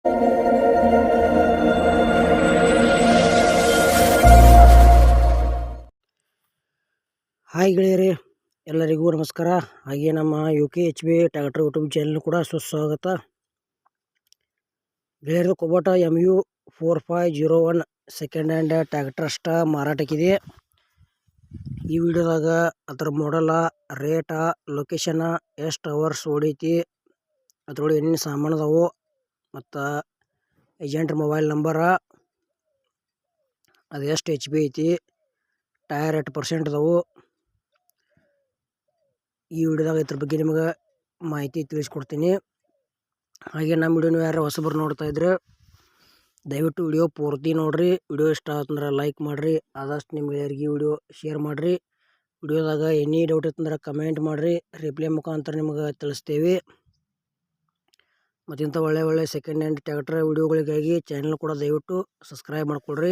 Hi ಗೆಳೆಯರೇ, ಎಲ್ಲರಿಗೂ ನಮಸ್ಕಾರ. ಹಾಗೆ ನಮ್ಮ UKHB ಟ್ರ್ಯಾಕ್ಟರ್ ಯೂಟ್ಯೂಬ್ ಚಾನಲ್ ಕೂಡ ಸುಸ್ವಾಗತ. ಗೆಳೆಯರದು Kubota MU4501 second hand tractor ಅಷ್ಟ ಮಾರಾಟಕ್ಕಿದೆ. ಈ ವಿಡಿಯೋದಾಗ ಅದರ ಮಾಡಲ, ರೇಟ, ಲೊಕೇಶನ್, ಎಷ್ಟು ಅವರ್ಸ್ ಓಡೈತಿ, ಅದ್ರೊಳಗೆ ಏನೇನು ಸಾಮಾನು ಅದಾವು, ಮತ್ತು ಏಜೆಂಟ್ ಮೊಬೈಲ್ ನಂಬರ, ಅದು ಎಷ್ಟು HP ಐತಿ, ಟೈರ್ 8% ಅದಾವು, ಈ ವಿಡಿಯೋದಾಗ ಇದ್ರ ಬಗ್ಗೆ ನಿಮಗೆ ಮಾಹಿತಿ ತಿಳಿಸ್ಕೊಡ್ತೀನಿ. ಹಾಗೆ ನಮ್ಮ ವಿಡಿಯೋನ ಯಾರು ಹೊಸಬರು ನೋಡ್ತಾ ಇದ್ರೆ ದಯವಿಟ್ಟು ವಿಡಿಯೋ ಪೂರ್ತಿ ನೋಡ್ರಿ. ವಿಡಿಯೋ ಇಷ್ಟ ಆತಂದ್ರೆ ಲೈಕ್ ಮಾಡಿರಿ, ಆದಷ್ಟು ನಿಮ್ಮ ಗೆಳೆಯರಿಗೆ ವಿಡಿಯೋ ಶೇರ್ ಮಾಡಿರಿ. ವಿಡಿಯೋದಾಗ ಎನಿ ಡೌಟ್ ಇತ್ತಂದ್ರೆ ಕಮೆಂಟ್ ಮಾಡಿರಿ, ರಿಪ್ಲೈ ಮುಖಾಂತರ ನಿಮಗೆ ತಿಳಿಸ್ತೇವೆ. ಮತ್ತು ಇಂಥ ಒಳ್ಳೆ ಸೆಕೆಂಡ್ ಹ್ಯಾಂಡ್ ಟ್ರ್ಯಾಕ್ಟರ್ ವಿಡಿಯೋಗಳಿಗಾಗಿ ಚಾನಲ್ ಕೂಡ ದಯವಿಟ್ಟು ಸಬ್ಸ್ಕ್ರೈಬ್ ಮಾಡ್ಕೊಳ್ರಿ.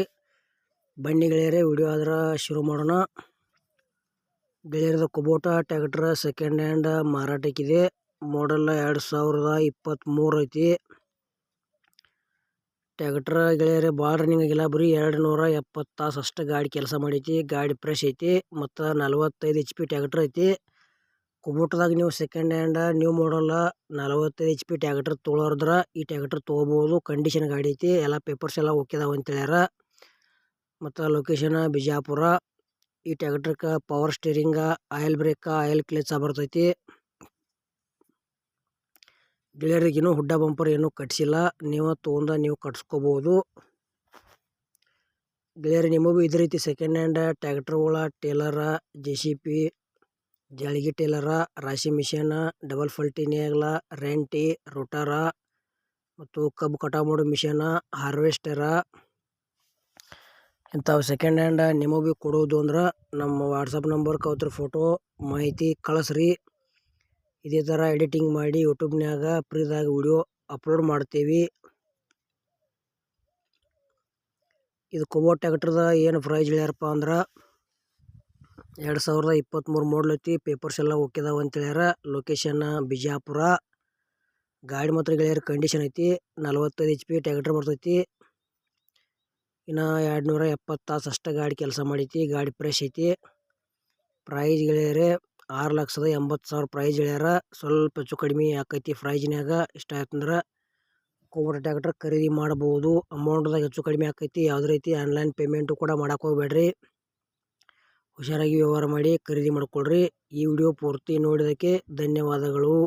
ಬನ್ನಿ ಗೆಳೆಯರೇ, ವಿಡಿಯೋ ಆದ್ರೆ ಶುರು ಮಾಡೋಣ. ಗೆಳೆಯರದ ಕುಬೋಟ ಟ್ರ್ಯಾಕ್ಟರ್ ಸೆಕೆಂಡ್ ಹ್ಯಾಂಡ್ ಮಾರಾಟಕ್ಕಿದೆ. ಮಾಡೆಲ್ 2023 ಐತಿ. ಟ್ರ್ಯಾಕ್ಟರ್ ಗೆಳೆಯರೇ ಭಾಳ ರನ್ನಿಂಗ್ ಆಗಿಲ್ಲ, ಬರೀ 270 ತಾಸು ಅಷ್ಟು ಗಾಡಿ ಕೆಲಸ ಮಾಡೈತಿ. ಗಾಡಿ ಫ್ರೆಶ್ ಐತಿ ಮತ್ತು 45 HP ಟ್ರ್ಯಾಕ್ಟರ್ ಐತಿ. ಕುಬೋಟದಾಗ ನೀವು second hand new model 45 HP tractor ತೊಗೊಳೋದ್ರ ಈ ಟ್ರ್ಯಾಕ್ಟರ್ ತೊಗೋಬೋದು. ಕಂಡೀಷನ್ ಗಾಡಿ ಐತಿ, ಎಲ್ಲ ಪೇಪರ್ಸ್ ಎಲ್ಲ ಓಕೆ ಅದಾವ ಅಂತ ಹೇಳ್ಯಾರ. ಮತ್ತು ಲೊಕೇಶನ್ ಬಿಜಾಪುರ. ಈ ಟ್ರ್ಯಾಕ್ಟರ್ಗೆ power steering, oil brake, oil clutch ಬರ್ತೈತಿ. ಗೆಳೆಯರಿಗೇನು ಹುಡ್ಡ ಬಂಪರ್ ಏನೂ ಕಟ್ಸಿಲ್ಲ, ನೀವು ತೊಗೊಂಡ ನೀವು ಕಟ್ಸ್ಕೋಬೋದು. ಗೆಳೆಯರಿ ನಿಮಗೂ ಇದೇ ರೀತಿ ಸೆಕೆಂಡ್ ಹ್ಯಾಂಡ್ ಟ್ರ್ಯಾಕ್ಟರ್ಗಳ ಟೇಲರ, JCB, ಜಾಳಿಗೆ ಟೇಲರ, ರಾಶಿ ಮಿಷನ್, ಡಬಲ್ ಫಲ್ಟಿ ನೇಗ್ಲ, ರೆಂಟಿ, ರೋಟಾರ ಮತ್ತು ಕಬ್ಬು ಕಟಾವು ಮಾಡೋ ಮಿಷನ್, ಹಾರ್ವೆಸ್ಟರ ಇಂಥವು ಸೆಕೆಂಡ್ ಹ್ಯಾಂಡ್ ನಿಮಗೆ ಕೊಡೋದು ಅಂದ್ರೆ ನಮ್ಮ ವಾಟ್ಸಪ್ ನಂಬರ್ಗೆ ಅವ್ರ ಫೋಟೋ ಮಾಹಿತಿ ಕಳಿಸ್ರಿ. ಇದೇ ಥರ ಎಡಿಟಿಂಗ್ ಮಾಡಿ ಯೂಟ್ಯೂಬ್ನಾಗ ಫ್ರೀದಾಗ ವಿಡಿಯೋ ಅಪ್ಲೋಡ್ ಮಾಡ್ತೀವಿ. ಇದು ಕುಬೋಟ ಟ್ರ್ಯಾಕ್ಟರ್ದ ಏನು ಪ್ರೈಸ್ ಹೇಳ್ಯಾರಪ್ಪ ಅಂದ್ರೆ 2023 ಮಾಡಲ್ ಐತಿ. ಪೇಪರ್ಸ್ ಎಲ್ಲ ಓಕೆ ಅದಾವ ಅಂತ ಹೇಳ್ಯಾರ. ಲೊಕೇಶನ್ ಬಿಜಾಪುರ. ಗಾಡಿ ಮಾತ್ರ ಗೆಳೆಯರ ಕಂಡೀಷನ್ ಐತಿ. 45 HP ಟ್ರ್ಯಾಕ್ಟರ್ ಬರ್ತೈತಿ. ಇನ್ನು 270 ತಾಸು ಅಷ್ಟು ಗಾಡಿ ಕೆಲಸ ಮಾಡೈತಿ. ಗಾಡಿ ಫ್ರೆಶ್ ಐತಿ. ಪ್ರೈಸ್ ಗೆಳೆಯರೇ 6,80,000 ಪ್ರೈಸ್ ಹೇಳ್ಯಾರ. ಸ್ವಲ್ಪ ಹೆಚ್ಚು ಕಡಿಮೆ ಆಕೈತಿ ಪ್ರೈಜ್ನಾಗ. ಇಷ್ಟ ಆಯ್ತಂದ್ರೆ ಕುಬೋಟ ಟ್ರ್ಯಾಕ್ಟರ್ ಖರೀದಿ ಮಾಡಬಹುದು. ಅಮೌಂಟ್ದಾಗ ಹೆಚ್ಚು ಕಡಿಮೆ ಆಕೈತಿ. ಯಾವುದೇ ರೀತಿ ಆನ್ಲೈನ್ ಪೇಮೆಂಟು ಕೂಡ ಮಾಡಕ್ಕೆ ಹೋಗ್ಬೇಡ್ರಿ. ಹುಷಾರಾಗಿ ವ್ಯವಹಾರ ಮಾಡಿ ಖರೀದಿ ಮಾಡ್ಕೊಳ್ರಿ. ಈ ವಿಡಿಯೋ ಪೂರ್ತಿ ನೋಡಿದ್ದಕ್ಕೆ ಧನ್ಯವಾದಗಳು.